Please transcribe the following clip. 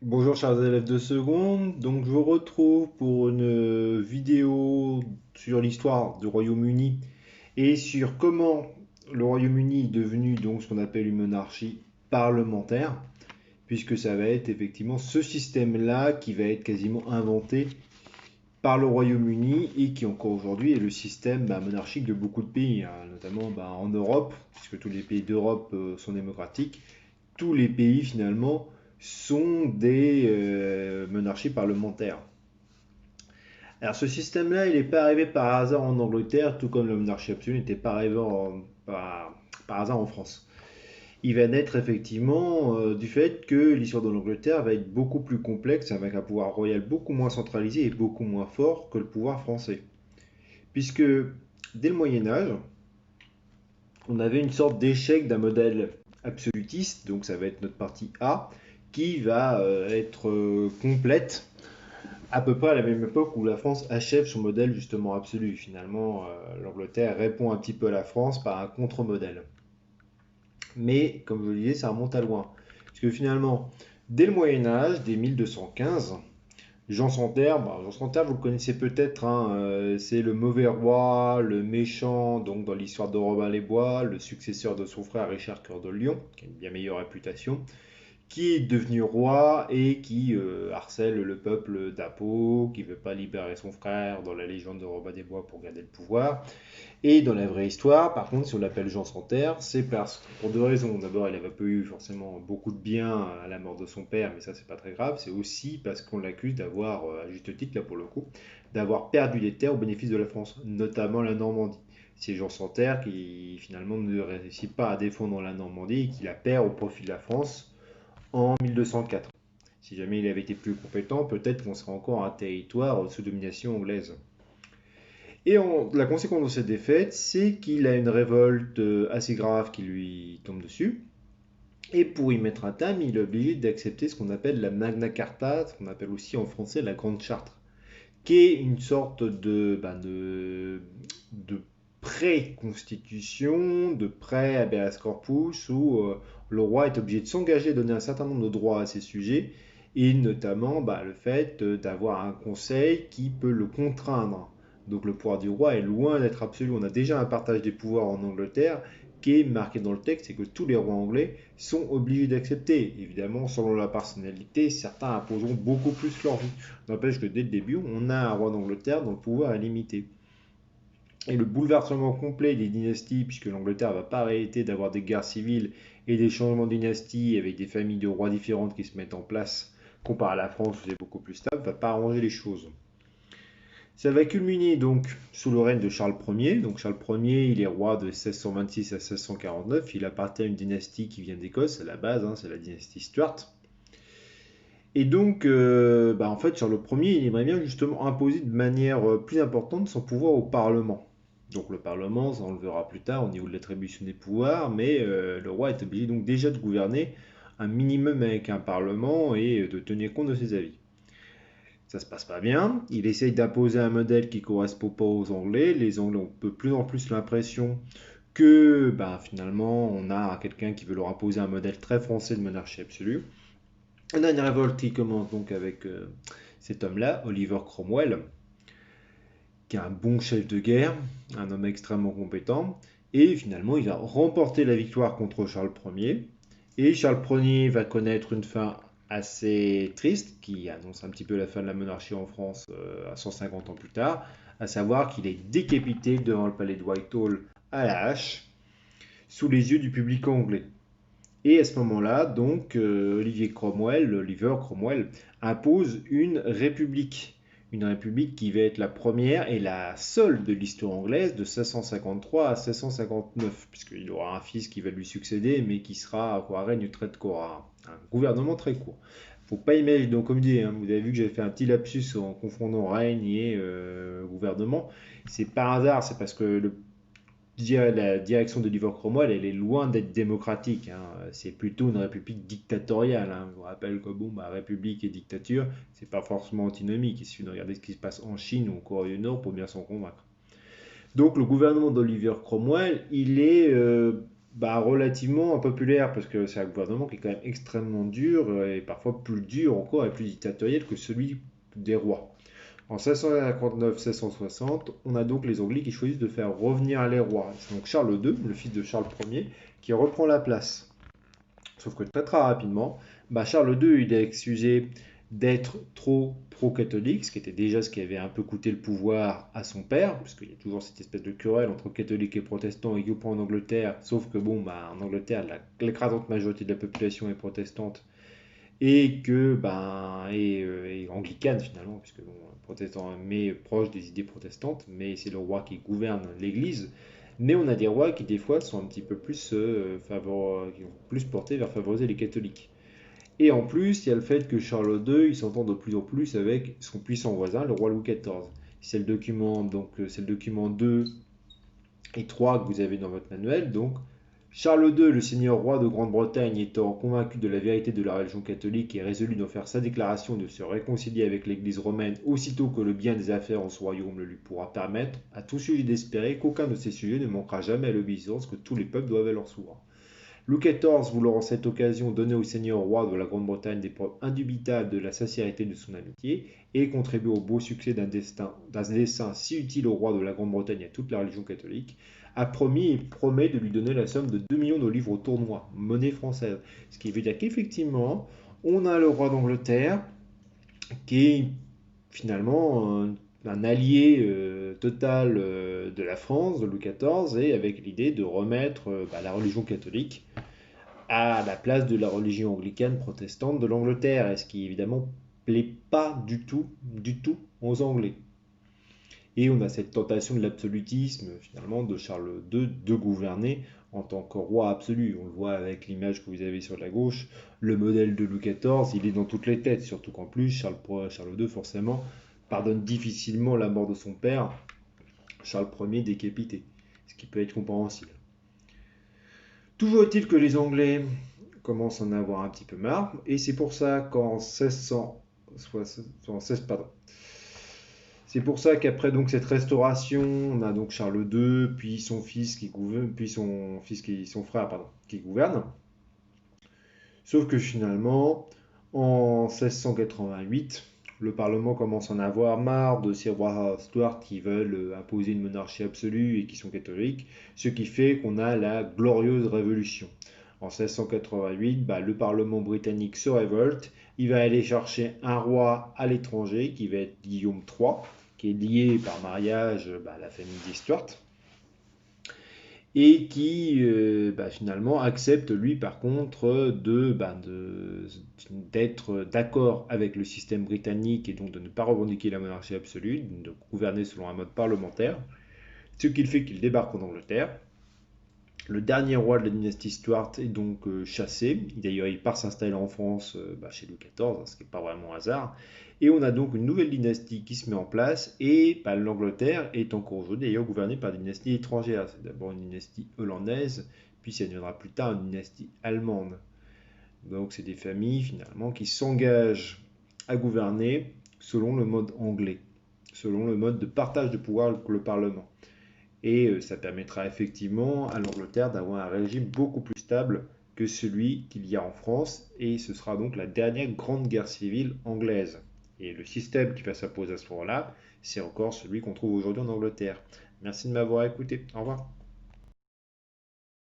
Bonjour chers élèves de seconde, donc je vous retrouve pour une vidéo sur l'histoire du Royaume-Uni et sur comment le Royaume-Uni est devenu donc ce qu'on appelle une monarchie parlementaire, puisque ça va être effectivement ce système-là qui va être quasiment inventé par le Royaume-Uni et qui encore aujourd'hui est le système monarchique de beaucoup de pays, hein, notamment en Europe, puisque tous les pays d'Europe sont démocratiques. Tous les pays finalement sont des monarchies parlementaires. Alors ce système-là, il n'est pas arrivé par hasard en Angleterre, tout comme la monarchie absolue n'était pas arrivé par hasard en France. Il va naître effectivement du fait que l'histoire de l'Angleterre va être beaucoup plus complexe, avec un pouvoir royal beaucoup moins centralisé et beaucoup moins fort que le pouvoir français. Puisque dès le Moyen Âge, on avait une sorte d'échec d'un modèle absolutiste, donc ça va être notre partie A, qui va être complète à peu près à la même époque où la France achève son modèle justement absolu. Finalement, l'Angleterre répond un petit peu à la France par un contre-modèle. Mais, comme je le disais, ça remonte à loin. Parce que finalement, dès le Moyen Âge, dès 1215, Jean Santerre, Jean Santerre, vous le connaissez peut-être, hein, c'est le mauvais roi, le méchant, donc dans l'histoire de Robin les Bois, le successeur de son frère Richard Cœur de Lion, qui a une bien meilleure réputation, qui est devenu roi et qui harcèle le peuple d'Apo, qui ne veut pas libérer son frère dans la légende de Robin des Bois pour garder le pouvoir. Et dans la vraie histoire, par contre, si on l'appelle Jean sans terre, c'est pour deux raisons. D'abord, il n'avait pas eu forcément beaucoup de bien à la mort de son père, mais ça, c'est pas très grave. C'est aussi parce qu'on l'accuse d'avoir, à juste titre, là pour le coup, d'avoir perdu des terres au bénéfice de la France, notamment la Normandie. C'est Jean sans terre qui finalement ne réussit pas à défendre la Normandie et qui la perd au profit de la France en 1204. Si jamais il avait été plus compétent, peut-être qu'on serait encore un territoire sous domination anglaise. Et la conséquence de cette défaite, c'est qu'il a une révolte assez grave qui lui tombe dessus. Et pour y mettre un terme, il est obligé d'accepter ce qu'on appelle la Magna Carta, ce qu'on appelle aussi en français la Grande Charte, qui est une sorte de pré-constitution, de pré-habeas corpus, où le roi est obligé de s'engager à donner un certain nombre de droits à ses sujets, et notamment le fait d'avoir un conseil qui peut le contraindre. Donc le pouvoir du roi est loin d'être absolu. On a déjà un partage des pouvoirs en Angleterre qui est marqué dans le texte et que tous les rois anglais sont obligés d'accepter. Évidemment, selon la personnalité, certains imposeront beaucoup plus leur vie. N'empêche que dès le début, on a un roi d'Angleterre dont le pouvoir est limité. Et le bouleversement complet des dynasties, puisque l'Angleterre ne va pas arrêter d'avoir des guerres civiles et des changements de dynastie avec des familles de rois différentes qui se mettent en place, comparé à la France où c'est beaucoup plus stable, ne va pas arranger les choses. Ça va culminer donc sous le règne de Charles Ier. Donc Charles Ier, il est roi de 1626 à 1649. Il appartient à une dynastie qui vient d'Écosse à la base, hein, c'est la dynastie Stuart. Et donc, en fait, Charles Ier, il aimerait bien justement imposer de manière plus importante son pouvoir au Parlement. Donc le Parlement, ça on le verra plus tard au niveau de l'attribution des pouvoirs, mais le roi est obligé donc déjà de gouverner un minimum avec un Parlement et de tenir compte de ses avis. Ça se passe pas bien. Il essaye d'imposer un modèle qui correspond pas aux Anglais. Les Anglais ont de plus en plus l'impression que finalement on a quelqu'un qui veut leur imposer un modèle très français de monarchie absolue. On a une révolte qui commence donc avec cet homme-là, Oliver Cromwell, qui est un bon chef de guerre, un homme extrêmement compétent. Et finalement, il va remporter la victoire contre Charles Ier. Et Charles Ier va connaître une fin assez triste, qui annonce un petit peu la fin de la monarchie en France à 150 ans plus tard, à savoir qu'il est décapité devant le palais de Whitehall à la hache, sous les yeux du public anglais. Et à ce moment-là, donc, Oliver Cromwell, impose une république qui va être la première et la seule de l'histoire anglaise de 1653 à 1659, puisqu'il aura un fils qui va lui succéder, mais qui sera un règne très court, un gouvernement très court. Faut pas imaginer, donc comme je dis, hein, vous avez vu que j'ai fait un petit lapsus en confondant règne et gouvernement. C'est par hasard, c'est parce que la direction de Oliver Cromwell, elle est loin d'être démocratique, hein. C'est plutôt une république dictatoriale, hein. Je vous rappelle que république et dictature, c'est pas forcément antinomique. Il suffit de regarder ce qui se passe en Chine ou en Corée du Nord pour bien s'en convaincre. Donc le gouvernement d'Oliver Cromwell, il est Bah, relativement impopulaire parce que c'est un gouvernement qui est quand même extrêmement dur et parfois plus dur encore et plus dictatorial que celui des rois. En 1659-1660, on a donc les Anglais qui choisissent de faire revenir les rois. C'est donc Charles II, le fils de Charles Ier, qui reprend la place. Sauf que très très rapidement, bah Charles II il est excusé d'être trop pro-catholique, ce qui était déjà ce qui avait un peu coûté le pouvoir à son père, puisqu'il y a toujours cette espèce de querelle entre catholiques et protestants, et pas en Angleterre, sauf que bon, bah, en Angleterre, l'écrasante majorité de la population est protestante, et que et anglicane finalement, puisque bon, protestant, mais proche des idées protestantes, mais c'est le roi qui gouverne l'Église. Mais on a des rois qui des fois sont un petit peu plus qui vont plus portés vers favoriser les catholiques. Et en plus, il y a le fait que Charles II, il s'entend de plus en plus avec son puissant voisin, le roi Louis XIV. C'est le document, c'est le document 2 et 3 que vous avez dans votre manuel. Donc, Charles II, le seigneur roi de Grande-Bretagne, étant convaincu de la vérité de la religion catholique et résolu d'en faire sa déclaration de se réconcilier avec l'Église romaine aussitôt que le bien des affaires en ce royaume le lui pourra permettre, à tout sujet d'espérer qu'aucun de ces sujets ne manquera jamais à l'obéissance que tous les peuples doivent à leur souverain. Louis XIV, voulant en cette occasion donner au seigneur roi de la Grande-Bretagne des preuves indubitables de la sincérité de son amitié et contribuer au beau succès d'un dessein si utile au roi de la Grande-Bretagne et à toute la religion catholique, a promis et promet de lui donner la somme de 2 millions de livres au tournoi, monnaie française. Ce qui veut dire qu'effectivement, on a le roi d'Angleterre qui est finalement un allié total de la France, de Louis XIV, et avec l'idée de remettre la religion catholique à la place de la religion anglicane protestante de l'Angleterre, et ce qui évidemment plaît pas du tout aux Anglais. Et on a cette tentation de l'absolutisme finalement de Charles II de gouverner en tant que roi absolu. On le voit avec l'image que vous avez sur la gauche, le modèle de Louis XIV, il est dans toutes les têtes, surtout qu'en plus Charles II forcément pardonne difficilement la mort de son père, Charles Ier décapité, ce qui peut être compréhensible. Toujours est-il que les Anglais commencent à en avoir un petit peu marre, et c'est pour ça qu'en 1660, pardon, c'est pour ça qu'après donc cette restauration, on a donc Charles II, puis son fils qui gouverne, puis son frère pardon, qui gouverne. Sauf que finalement, en 1688, le Parlement commence à en avoir marre de ces rois Stuarts qui veulent imposer une monarchie absolue et qui sont catholiques, ce qui fait qu'on a la glorieuse révolution. En 1688, le Parlement britannique se révolte, il va aller chercher un roi à l'étranger qui va être Guillaume III, qui est lié par mariage à la famille des Stuarts, et qui finalement accepte lui par contre d'être d'accord avec le système britannique et donc de ne pas revendiquer la monarchie absolue, de gouverner selon un mode parlementaire, ce qui fait qu'il débarque en Angleterre. Le dernier roi de la dynastie Stuart est donc chassé. D'ailleurs, il part s'installer en France chez Louis XIV, ce qui n'est pas vraiment un hasard. Et on a donc une nouvelle dynastie qui se met en place. Et l'Angleterre est encore aujourd'hui d'ailleurs gouvernée par des dynasties étrangères. C'est d'abord une dynastie hollandaise, puis ça deviendra plus tard une dynastie allemande. Donc c'est des familles finalement qui s'engagent à gouverner selon le mode anglais, selon le mode de partage de pouvoir avec le Parlement. Et ça permettra effectivement à l'Angleterre d'avoir un régime beaucoup plus stable que celui qu'il y a en France, et ce sera donc la dernière grande guerre civile anglaise. Et le système qui va s'imposer à ce moment-là, c'est encore celui qu'on trouve aujourd'hui en Angleterre. Merci de m'avoir écouté. Au revoir.